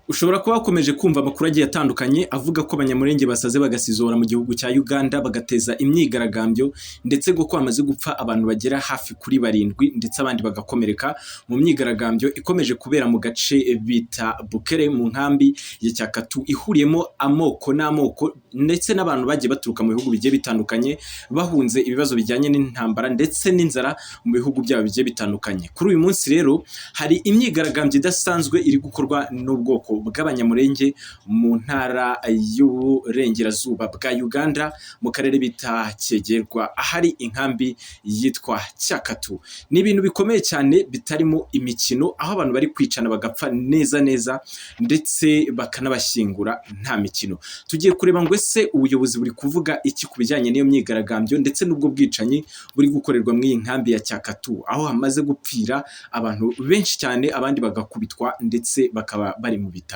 Ushobora kuba wakomeje kumva amakuru agiye atandukanye avuga ko abanyamulenge basaze bagasizora mu gihugu cya Uganda bagateza imyigaragambyo ndetse ko hamaze gupfa abantu bagera hafi kuri 7 ndetse abandi bagakomereka mu myigaragambyo ikomeje kubera mu gace bita Bukere mu nkambi ya Cyakatu ihuriyemo amoko n'amoko ndetse n'abantu bagiye baturuka mu bihugu bigiye bitandukanye bahunze ibibazo bijyanye n'intambara ndetse n'inzara mu bihugu byabo bigiye bitandukanye. Kuri uyu munsi rero hari imyigaragambyo idasanzwe iri gukorwa n'ubwoko bw'abanyamulenge mu ntara y'uburengerazuba bwa Uganda mu karere bita Cyegerwa ahari inkambi yitwa Cyakatu. Ni ibintu bikomeye cyane bitarimo imikino aho abantu bari kwicana bagapfa neza ndetse bakanabashyingura nta mikino. Tugiye kureba ngo ese ubuyobozi buri kuvuga iki ku bijyanye n'iyo myigaragambyo ndetse n'ubwo bwicanyi buri gukorerwa mu iyi nkambi ya Cyakatu aho hamaze gupfira abantu benshi cyane abandi bagakubitwa ndetse bakaba bari mu bitaro.